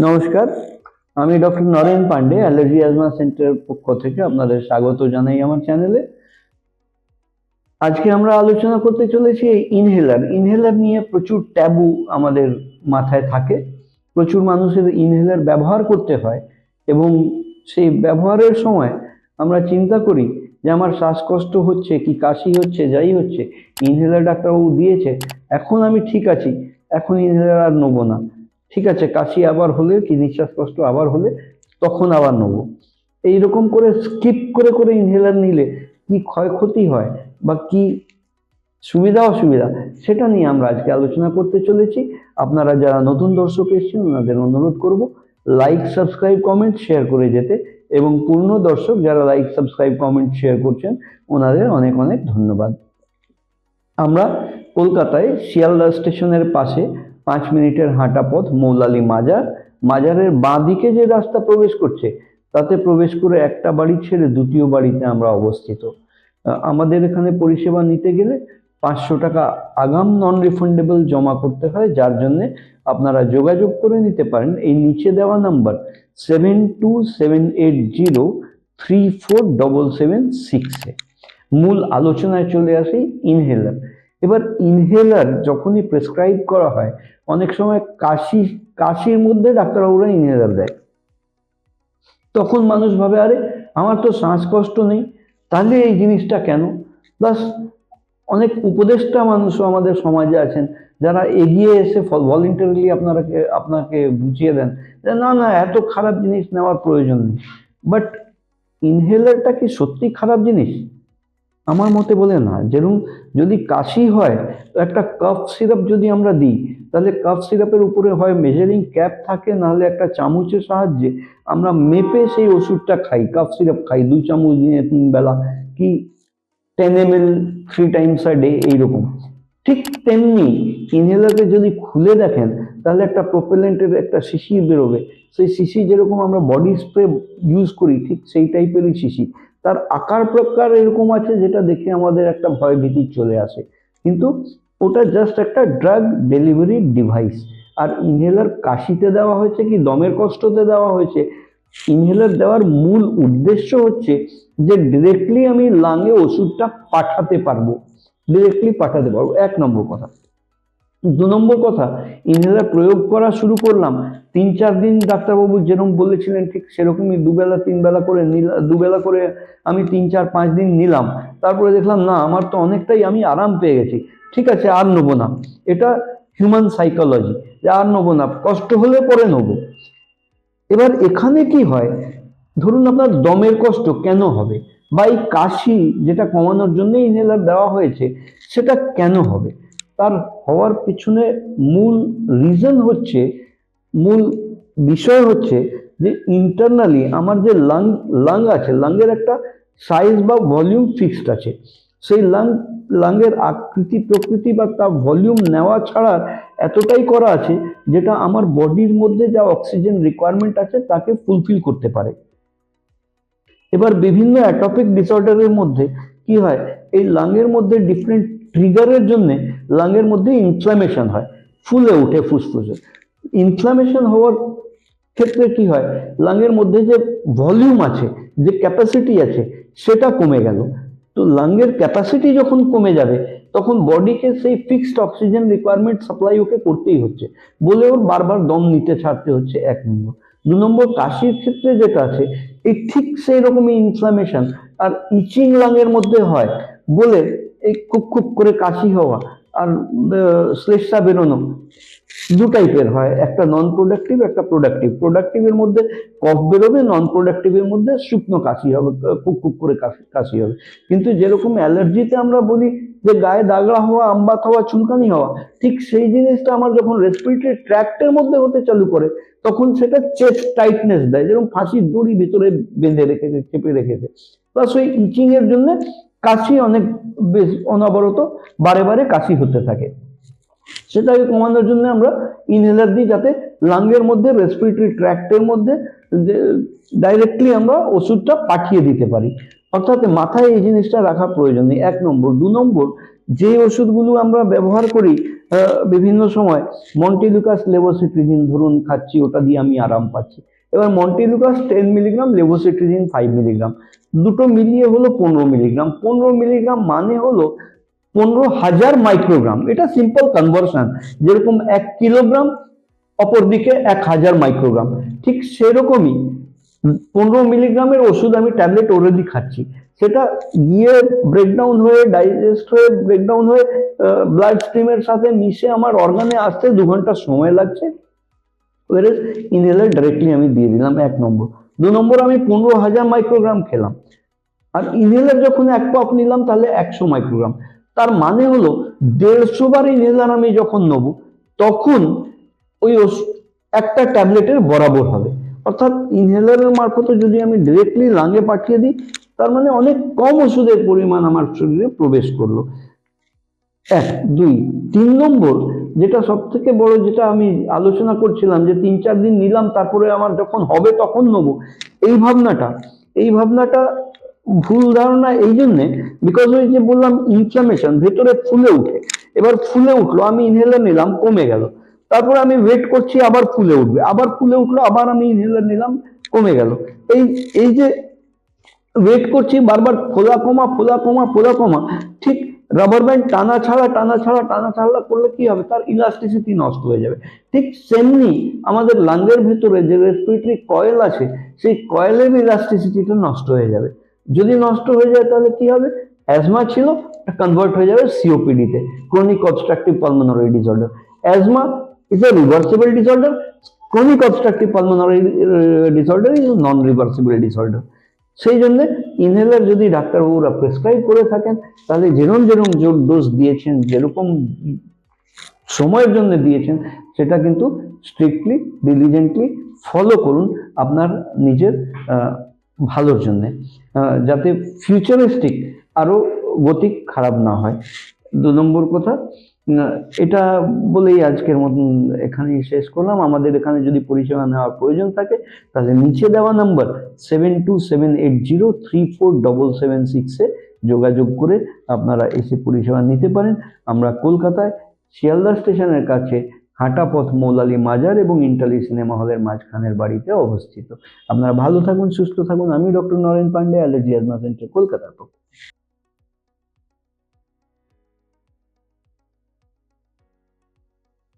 নমস্কার, আমি doctor Naren Pandey, allergy asthma সেন্টারের পক্ষ থেকে আপনাদের স্বাগত জানাই আমার চ্যানেলে। আজকে আমরা আলোচনা করতে চলেছি ইনহেলার নিয়ে। প্রচুর ট্যাবু আমাদের মাথায় থাকে। প্রচুর মানুষের ইনহেলার ব্যবহার করতে হয় এবং সেই ব্যবহারের সময় আমরা চিন্তা করি যে আমার শ্বাসকষ্ট হচ্ছে কি কাশি হচ্ছে, যাই হচ্ছে, ইনহেলার ডাক্তারবাবু দিয়েছে, এখন আমি ঠিক আছি, এখন ইনহেলার আর নেবো না। ঠিক আছে, কাশি আবার হলে কি নিঃশ্বাস কষ্ট আবার হলে তখন আবার নেবো। এইরকম করে স্কিপ করে করে ইনহেলার নিলে কি ক্ষয়ক্ষতি হয় বা কি সুবিধা অসুবিধা, সেটা নিয়ে আমরা আজকে আলোচনা করতে চলেছি। আপনারা যারা নতুন দর্শক এসেছেন ওনাদের অনুরোধ করব লাইক, সাবস্ক্রাইব, কমেন্ট, শেয়ার করে যেতে, এবং পূর্ণ দর্শক যারা লাইক, সাবস্ক্রাইব, কমেন্ট, শেয়ার করছেন ওনাদের অনেক অনেক ধন্যবাদ। আমরা কলকাতায় শিয়ালদা স্টেশনের পাশে 5 মিনিটের হাঁটা পথ মৌলালী মাজারের বাঁ দিকে যে রাস্তা প্রবেশ করছে তাতে প্রবেশ করে একটা বাড়ি ছেড়ে দ্বিতীয় বাড়িতে আমরা অবস্থিত। আমাদের এখানে পরিষেবা নিতে গেলে 500 টাকা আগাম নন রিফান্ডেবল জমা করতে হয়, যার জন্য আপনারা যোগাযোগ করে নিতে পারেন এই নিচে দেওয়া নাম্বার 7278034776-এ। মূল আলোচনায় চলে আসি ইনহেলার। এবার ইনহেলার যখনই প্রেসক্রাইব করা হয়, অনেক সময় কাশির মধ্যে ডাক্তারবাবুরা ইনহেলার দেয়। তখন মানুষ ভাবে আরে আমার তো শ্বাসকষ্ট নেই, তাহলে এই জিনিসটা কেন? প্লাস অনেক উপদেষ্টা মানুষও আমাদের সমাজে আছেন যারা এগিয়ে এসে ভলেন্টারিলি আপনাকে বুঝিয়ে দেন যে না না, এত খারাপ জিনিস নেওয়ার প্রয়োজন নেই। বাট ইনহেলারটা কি সত্যি খারাপ জিনিস? আমার মতে বলে না। যেরকম যদি কাশি হয় তো একটা কাফ সিরাপ যদি আমরা দিই, তাহলে কাফ সিরাপের উপরে হয় মেজারিং ক্যাপ থাকে, নাহলে একটা চামচের সাহায্যে আমরা মেপে সেই ওষুধটা খাই, কাফ সিরাপ খাই 2 চামচ দিনে 3 বেলা, কি 10 ml 3 times a day এইরকম। ঠিক তেমনি ইনহেলারকে যদি খুলে দেখেন তাহলে একটা প্রোপেলেন্টের একটা শিশি বেরোবে। সেই শিশি যেরকম আমরা বডি স্প্রে ইউজ করি ঠিক সেই টাইপেরই শিশি। তার আকার প্রকার এরকম আছে যেটা দেখে আমাদের একটা ভয় ভীতি চলে আসে, কিন্তু ওটা জাস্ট একটা ড্রাগ ডেলিভারি ডিভাইস। আর ইনহেলার কাশিতে দেওয়া হয়েছে কি দমের কষ্টতে দেওয়া হয়েছে, ইনহেলার দেওয়ার মূল উদ্দেশ্য হচ্ছে যে ডিরেক্টলি আমি লাঙে ওষুধটা পাঠাতে পারবো, এক নম্বর কথা। 2 নম্বর কথা, ইনহেলার প্রয়োগ করা শুরু করলাম 3-4 দিন ডাক্তারবাবু যেরকম বলেছিলেন ঠিক সেরকমই 2 বেলা 3 বেলা করে নিলাম, 2 বেলা করে আমি 3-4-5 দিন নিলাম। তারপরে দেখলাম না, আমার তো অনেকটাই আমি আরাম পেয়ে গেছি, ঠিক আছে আর নেবো না। এটা হিউম্যান সাইকোলজি, যে আর নেবো না, কষ্ট হলে পরে নেবো। এবার এখানে কি হয়, ধরুন আপনার দমের কষ্ট কেন হবে, বা এই কাশি যেটা কমানোর জন্য ইনহেলার দেওয়া হয়েছে সেটা কেন হবে? তার হওয়ার পিছনে মূল রিজন হচ্ছে, মূল বিষয় হচ্ছে যে ইন্টারনালি আমার যে লাং আছে, লাংয়ের একটা সাইজ বা ভলিউম ফিক্সড আছে। সেই লাংয়ের আকৃতি প্রকৃতি বা তার ভলিউম নেওয়া ছাড়া এতটাই করা আছে যেটা আমার বডির মধ্যে যা অক্সিজেন রিকোয়ারমেন্ট আছে তাকে ফুলফিল করতে পারে। এবার বিভিন্ন অ্যাটপিক ডিসঅর্ডারের মধ্যে কি হয়, এই লাংয়ের মধ্যে ডিফারেন্ট ট্রিগারের জন্য লাংয়ের মধ্যে ইনফ্ল্যামেশন হয়, ফুলে ওঠে ফুসফুসে। ইনফ্ল্যামেশন হওয়ার ক্ষেত্রে কি হয়, লাংয়ের মধ্যে যে ভলিউম আছে, যে ক্যাপাসিটি আছে, সেটা কমে গেল। তো লাংয়ের ক্যাপাসিটি যখন কমে যাবে তখন বডিকে সেই ফিক্সড অক্সিজেন রিকোয়ারমেন্ট সাপ্লাই ওকে করতেই হচ্ছে, বলে ওর বারবার দম নিতে ছাড়তে হচ্ছে, 1 নম্বর। 2 নম্বর, কাশির ক্ষেত্রে যেটা আছে এই ঠিক সেই রকমই ইনফ্ল্যামেশন আর ইচিং লাংয়ের মধ্যে হয় বলে এই খুব খুব করে কাশি হওয়া আর শ্লেষ্মা বেরোনো 2 টাইপের হয়, একটা নন প্রোডাক্টিভ, একটা প্রোডাক্টিভ। প্রোডাক্টিভের মধ্যে কফ বেরোবে, নন প্রোডাক্টিভের মধ্যে শুকনো কাশি হবে, খুব খুব করে কাশি হবে। কিন্তু যেরকম অ্যালার্জিতে আমরা বলি যে গায়ে দাগড়া হওয়া, আমবাত হওয়া, চুলকানি হওয়া, ঠিক সেই জিনিসটা আমার যখন রেসপিরেটরি ট্র্যাক্টের মধ্যে হতে চালু করে তখন সেটা চেস্ট টাইটনেস দেয়, যেরকম ফাঁসির দড়ি ভিতরে বেঁধে রেখেছে, চেপে রেখেছে। প্লাস ওই ইচিং এর জন্য কাশি অনেক বেশ অনবরত বারে বারে কাশি হতে থাকে। সেটাকে কমানোর জন্য আমরা ইনহেলার দিই, যাতে লাংয়ের মধ্যে রেসপিরেটরি ট্র্যাক্টের মধ্যে ডাইরেক্টলি আমরা ওষুধটা পাঠিয়ে দিতে পারি। অর্থাৎ মাথায় এই জিনিসটা রাখা প্রয়োজন নেই, 1 নম্বর। 2 নম্বর, যে ওষুধগুলো আমরা ব্যবহার করি বিভিন্ন সময়, মন্টিলুকাস লেভোসিট্রিজিন ধরুন খাচ্ছি, ওটা দিয়ে আমি আরাম পাচ্ছি। এবার মন্টিলুকাস 10 মিলিগ্রাম, লেভোসিট্রিজিন 5 মিলিগ্রাম, দুটো মিলিয়ে হলো 15 মিলিগ্রাম। 15 মিলিগ্রাম মানে হলো 15,000 মাইক্রোগ্রাম। এটা সিম্পল কনভার্সন, যেরকম 1 কিলোগ্রাম অপরদিকে 1000 মাইক্রোগ্রাম, ঠিক সেরকমই 15 মিলিগ্রামের ওষুধ আমি ট্যাবলেট ওরালি খাচ্ছি, সেটা গিয়ে ব্রেকডাউন হয়ে, ডাইজেস্ট হয়ে, ব্রেকডাউন হয়ে ব্লাড স্ট্রিমের সাথে মিশে আমার অর্গানে আসতে 2 ঘন্টা সময় লাগছে। ইনহেলার ডাইরেক্টলি আমি দিয়ে দিলাম, 1 নম্বর। 2 নম্বর, আমি 15,000 মাইক্রোগ্রাম খেলাম, আর ইনহেলার যখন 1 পাক নিলাম তাহলে 100 মাইক্রোগ্রাম। তার মানে হলো 150 বার ইনহেলার আমি যখন নেবো তখন ওই একটা ট্যাবলেটের বরাবর হবে। অর্থাৎ ইনহেলারের মারফতে যদি আমি ডিরেক্টলি লাঙে পাঠিয়ে দিই, তার মানে অনেক কম ওষুধের পরিমাণ আমার শরীরে প্রবেশ করলো। 1, 2, 3 নম্বর, যেটা সব থেকে বড়, যেটা আমি আলোচনা করছিলাম যে 3-4 দিন নিলাম তারপরে আমার যখন হবে তখন নেবো, এই ভাবনাটা ভুল ধারণা। এই জন্যে, বিকজ ওই যে বললাম ইনফ্লামেশন ভেতরে ফুলে উঠে, এবার ফুলে উঠলো, আমি ইনহেলার নিলাম, কমে গেল, তারপরে আমি ওয়েট করছি আবার ফুলে উঠবে, আবার ফুলে উঠলো, আবার আমি ইনহেলার নিলাম, কমে গেল। এই যে ওয়েট করছি বারবার, ফোলা কমা, ঠিক রাবার ব্যান্ড টানা ছাড়া করলে কি হবে, তার ইলাস্টিসিটি নষ্ট হয়ে যাবে। ঠিক সেমনি আমাদের লাঙ্গের ভিতরে যে রেসপিরেটরি কয়েল আছে, সেই কয়েলের ইলাস্টিসিটিটা নষ্ট হয়ে যাবে। যদি নষ্ট হয়ে যায় তাহলে কি হবে, অ্যাজমা ছিল কনভার্ট হয়ে যাবে সিওপিডিতে, chronic obstructive pulmonary disorder. Asthma is a reversible disorder, chronic obstructive pulmonary disorder is non reversible disorder. সেই জন্য ইনহেলার যদি ডাক্তারবাবুরা প্রেসক্রাইব করে থাকেন, তাহলে যেরকম ডোজ দিয়েছেন, যেরকম সময়ের জন্য দিয়েছেন, সেটা কিন্তু স্ট্রিক্টলি ডিলিজেন্টলি ফলো করুন আপনার নিজের ভালোর জন্য, যাতে ফিউচারিস্টিক আরো গতি খারাপ না হয়। 2 নম্বর কথা, এটা বলেই আজকের মতন এখানেই শেষ করলাম। আমাদের এখানে যদি পরিষেবা নেওয়ার প্রয়োজন থাকে তাহলে নিচে দেওয়া নাম্বার 7278034776 যোগাযোগ করে আপনারা এসে পরিষেবা নিতে পারেন। আমরা কলকাতায় শিয়ালদা স্টেশনের কাছে হাঁটা পথ, মৌলালী মাজার এবং ইন্টালি সিনেমা হলের মাঝখানের বাড়িতে অবস্থিত। আপনারা ভালো থাকুন, সুস্থ থাকুন। আমি doctor Naren Pandey, allergy asthma centre, Kolkata.